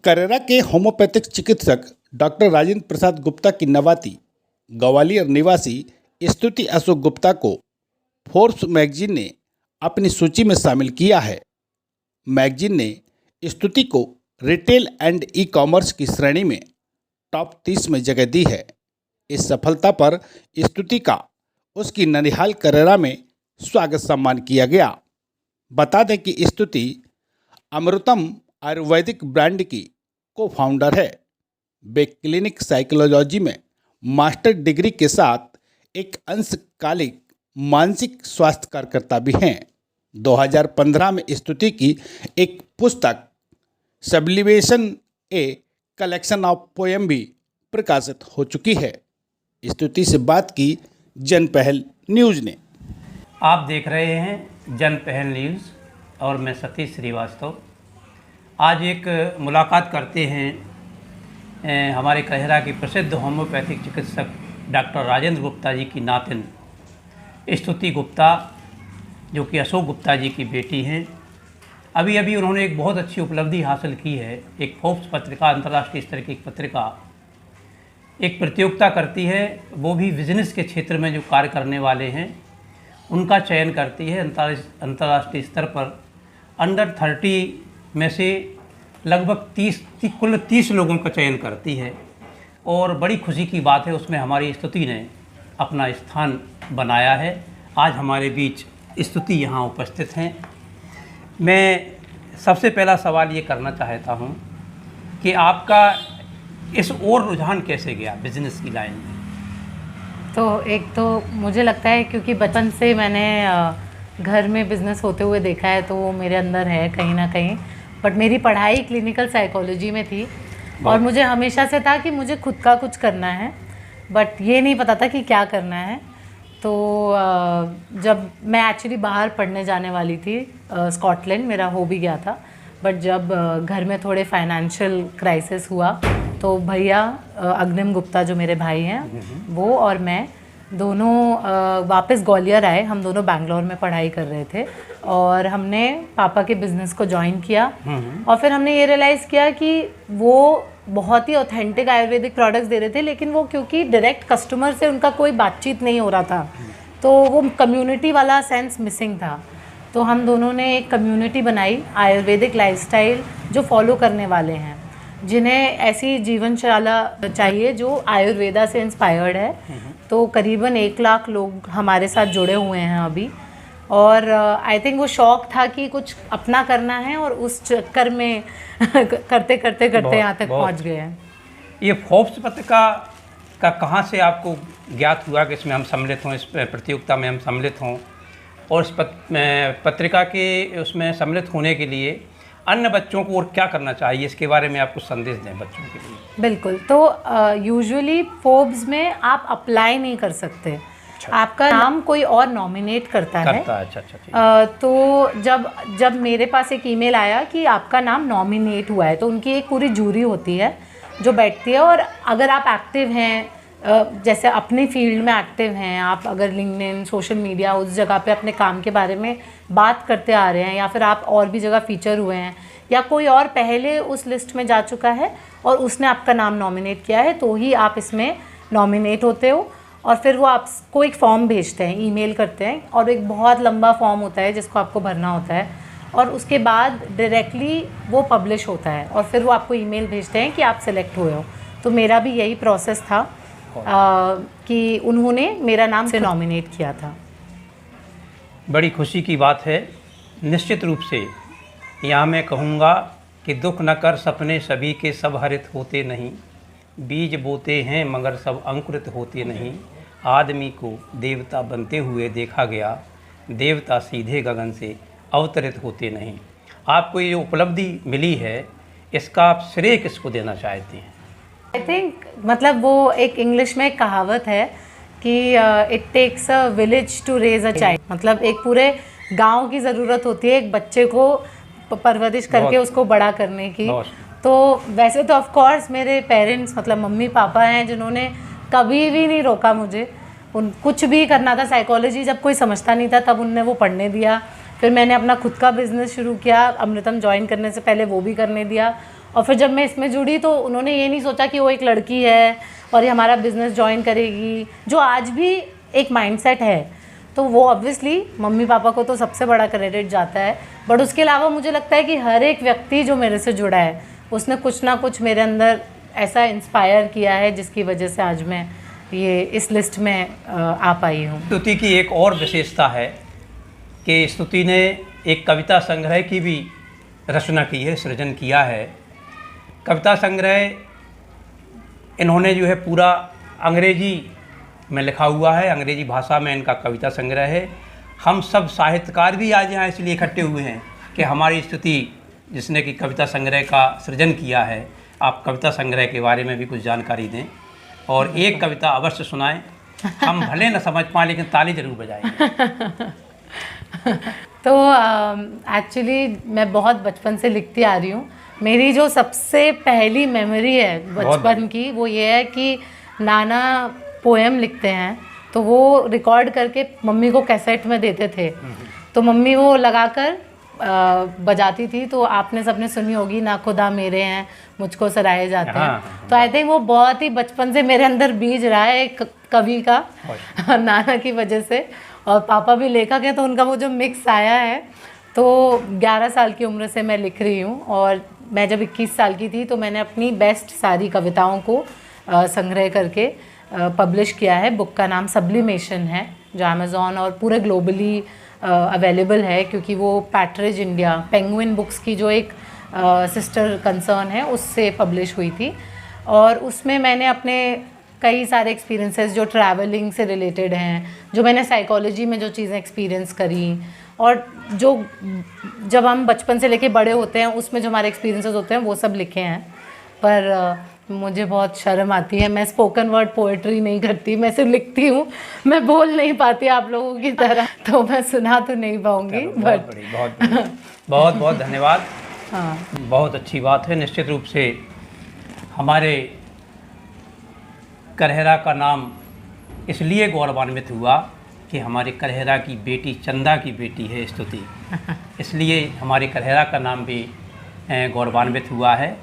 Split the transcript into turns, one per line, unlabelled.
करेरा के होम्योपैथिक चिकित्सक डॉक्टर राजेंद्र प्रसाद गुप्ता की नवाती ग्वालियर निवासी स्तुति अशोक गुप्ता को फोर्ब्स मैगजीन ने अपनी सूची में शामिल किया है। मैगजीन ने स्तुति को रिटेल एंड ई कॉमर्स की श्रेणी में टॉप 30 में जगह दी है। इस सफलता पर स्तुति का उसकी ननिहाल करेरा में स्वागत सम्मान किया गया। बता दें कि स्तुति अमृतम आयुर्वेदिक ब्रांड की को फाउंडर है। वे क्लिनिक साइकोलॉजी में मास्टर डिग्री के साथ एक अंशकालिक मानसिक स्वास्थ्य कार्यकर्ता भी हैं। 2015 में स्तुति की एक पुस्तक sublimation a collection of poem भी प्रकाशित हो चुकी है। स्तुति से बात की जनपहल न्यूज़ ने।
आप देख रहे हैं जनपहल न्यूज़ और मैं सतीश श्रीवास्तव। आज एक मुलाकात करते हैं हमारे करेरा की प्रसिद्ध होम्योपैथिक चिकित्सक डॉक्टर राजेंद्र गुप्ता जी की नातिन स्तुति गुप्ता, जो कि अशोक गुप्ता जी की बेटी हैं। अभी अभी उन्होंने एक बहुत अच्छी उपलब्धि हासिल की है। एक फोर्ब्स पत्रिका, अंतर्राष्ट्रीय स्तर की एक पत्रिका, एक प्रतियोगिता करती है, वो भी बिजनेस के क्षेत्र में जो कार्य करने वाले हैं उनका चयन करती है। अंतर्राष्ट्रीय स्तर पर अंडर 30 में से लगभग कुल 30 लोगों का चयन करती है और बड़ी खुशी की बात है, उसमें हमारी स्तुति ने अपना स्थान बनाया है। आज हमारे बीच स्तुति यहाँ उपस्थित हैं। मैं सबसे पहला सवाल ये करना चाहता हूँ कि आपका इस ओर रुझान कैसे गया बिजनेस की लाइन में?
तो एक तो मुझे लगता है क्योंकि बचपन से मैंने घर में बिज़नेस होते हुए देखा है, तो वो मेरे अंदर है कहीं ना कहीं। बट मेरी पढ़ाई क्लिनिकल साइकोलॉजी में थी और मुझे हमेशा से था कि मुझे खुद का कुछ करना है, बट ये नहीं पता था कि क्या करना है। तो जब मैं एक्चुअली बाहर पढ़ने जाने वाली थी, स्कॉटलैंड मेरा हो भी गया था, बट जब घर में थोड़े फाइनेंशियल क्राइसिस हुआ तो भैया अग्निम गुप्ता जो मेरे भाई हैं, वो और मैं दोनों वापस ग्वालियर आए। हम दोनों बैंगलोर में पढ़ाई कर रहे थे और हमने पापा के बिज़नेस को ज्वाइन किया और फिर हमने ये रियलाइज़ किया कि वो बहुत ही ऑथेंटिक आयुर्वेदिक प्रोडक्ट्स दे रहे थे, लेकिन वो क्योंकि डायरेक्ट कस्टमर से उनका कोई बातचीत नहीं हो रहा था, तो वो कम्युनिटी वाला सेंस मिसिंग था। तो हम दोनों ने एक कम्युनिटी बनाई, आयुर्वेदिक लाइफस्टाइल जो फॉलो करने वाले हैं, जिन्हें ऐसी जीवनशैली चाहिए जो आयुर्वेदा से इंस्पायर्ड है। तो करीबन 1 लाख लोग हमारे साथ जुड़े हुए हैं अभी। और आई थिंक वो शौक था कि कुछ अपना करना है और उस चक्कर में करते यहाँ तक पहुँच गए हैं।
ये फोर्ब्स पत्रिका का कहाँ से आपको ज्ञात हुआ कि इसमें हम सम्मिलित हों, इस प्रतियोगिता में हम सम्मिलित हों? और इस पत्रिका के उसमें सम्मिलित होने के लिए अन्य बच्चों को और क्या करना चाहिए, इसके बारे में आप कुछ संदेश दें बच्चों के लिए। बिल्कुल।
तो यूजुअली फोर्ब्स में आप अप्लाई नहीं कर सकते। अच्छा। आपका नाम कोई और नॉमिनेट करता है। अच्छा। तो जब मेरे पास एक ईमेल आया कि आपका नाम नॉमिनेट हुआ है, तो उनकी एक पूरी जूरी होती है जो बैठती है, और अगर आप एक्टिव हैं, जैसे अपनी फील्ड में एक्टिव हैं, आप अगर लिंक्डइन, सोशल मीडिया, उस जगह पे अपने काम के बारे में बात करते आ रहे हैं, या फिर आप और भी जगह फीचर हुए हैं, या कोई और पहले उस लिस्ट में जा चुका है और उसने आपका नाम नॉमिनेट किया है, तो ही आप इसमें नॉमिनेट होते हो। और फिर वो आपको एक फॉर्म भेजते हैं, ईमेल करते हैं, और एक बहुत लंबा फॉर्म होता है जिसको आपको भरना होता है, और उसके बाद डायरेक्टली वो पब्लिश होता है और फिर वो आपको ईमेल भेजते हैं कि आप सेलेक्ट हुए हो। तो मेरा भी यही प्रोसेस था कि उन्होंने मेरा नाम से नॉमिनेट किया था।
बड़ी खुशी की बात है। निश्चित रूप से यहाँ मैं कहूँगा कि दुख न कर सपने सभी के सब हरित होते नहीं, बीज बोते हैं मगर सब अंकुरित होते नहीं, आदमी को देवता बनते हुए देखा गया, देवता सीधे गगन से अवतरित होते नहीं। आपको ये उपलब्धि मिली है, इसका आप श्रेय किसको देना चाहते हैं?
आई थिंक मतलब वो एक इंग्लिश में कहावत है कि it takes a village to raise a child, मतलब एक पूरे गांव की ज़रूरत होती है एक बच्चे को परवरिश करके उसको बड़ा करने की। तो वैसे तो ऑफ कोर्स मेरे पेरेंट्स, मतलब मम्मी पापा हैं, जिन्होंने कभी भी नहीं रोका मुझे। उन कुछ भी करना था, साइकोलॉजी जब कोई समझता नहीं था तब उनने वो पढ़ने दिया। फिर मैंने अपना खुद का बिज़नेस शुरू किया, अमृतम ज्वाइन करने से पहले वो भी करने दिया। और फिर जब मैं इसमें जुड़ी तो उन्होंने ये नहीं सोचा कि वो एक लड़की है और ये हमारा बिज़नेस ज्वाइन करेगी, जो आज भी एक माइंडसेट है। तो वो ऑब्वियसली मम्मी पापा को तो सबसे बड़ा क्रेडिट जाता है, बट उसके अलावा मुझे लगता है कि हर एक व्यक्ति जो मेरे से जुड़ा है उसने कुछ ना कुछ मेरे अंदर ऐसा इंस्पायर किया है जिसकी वजह से आज मैं ये इस लिस्ट में आ पाई हूँ।
स्तुति की एक और विशेषता है कि स्तुति ने एक कविता संग्रह की भी रचना की है, सृजन किया है। कविता संग्रह इन्होंने जो है पूरा अंग्रेजी में लिखा हुआ है, अंग्रेजी भाषा में इनका कविता संग्रह है। हम सब साहित्यकार भी आज यहाँ इसलिए इकट्ठे हुए हैं कि हमारी स्तुति जिसने कि कविता संग्रह का सृजन किया है, आप कविता संग्रह के बारे में भी कुछ जानकारी दें और एक कविता अवश्य सुनाएं। हम भले न समझ पाएँ लेकिन ताली जरूर बजाएंगे।
तो एक्चुअली मैं बहुत बचपन से लिखती आ रही हूँ। मेरी जो सबसे पहली मेमोरी है बचपन की वो ये है कि नाना पोएम लिखते हैं तो वो रिकॉर्ड करके मम्मी को कैसेट में देते थे, तो मम्मी वो लगाकर बजाती थी। तो आपने सबने सुनी होगी, ना खुदा मेरे हैं मुझको सराहे जाते हैं। तो आई थिंक वो बहुत ही बचपन से मेरे अंदर बीज रहा है कवि का नाना की वजह से। और पापा भी लेखक हैं तो उनका वो जो मिक्स आया है। तो 11 साल की उम्र से मैं लिख रही हूँ और मैं जब 21 साल की थी तो मैंने अपनी बेस्ट सारी कविताओं को संग्रह करके पब्लिश किया है। बुक का नाम सब्लिमेशन है, जो अमेज़ॉन और पूरे ग्लोबली अवेलेबल है, क्योंकि वो पैट्रिज इंडिया पेंगुइन बुक्स की जो एक सिस्टर कंसर्न है उससे पब्लिश हुई थी। और उसमें मैंने अपने कई सारे एक्सपीरियंसेस जो ट्रैवलिंग से रिलेटेड हैं, जो मैंने साइकोलॉजी में जो चीज़ें एक्सपीरियंस करी और जो जब हम बचपन से लेके बड़े होते हैं उसमें जो हमारे एक्सपीरियंसेस होते हैं वो सब लिखे हैं। पर मुझे बहुत शर्म आती है, मैं स्पोकन वर्ड पोएट्री नहीं करती, मैं सिर्फ लिखती हूँ, मैं बोल नहीं पाती आप लोगों की तरह, तो मैं सुना तो नहीं पाऊँगी।
बहुत बहुत धन्यवाद।
हाँ,
बहुत अच्छी बात है। निश्चित रूप से हमारे करहरा का नाम इसलिए गौरवान्वित हुआ कि हमारे करहरा की बेटी चंदा की बेटी है स्तुति, इसलिए हमारे करहरा का नाम भी गौरवान्वित हुआ है।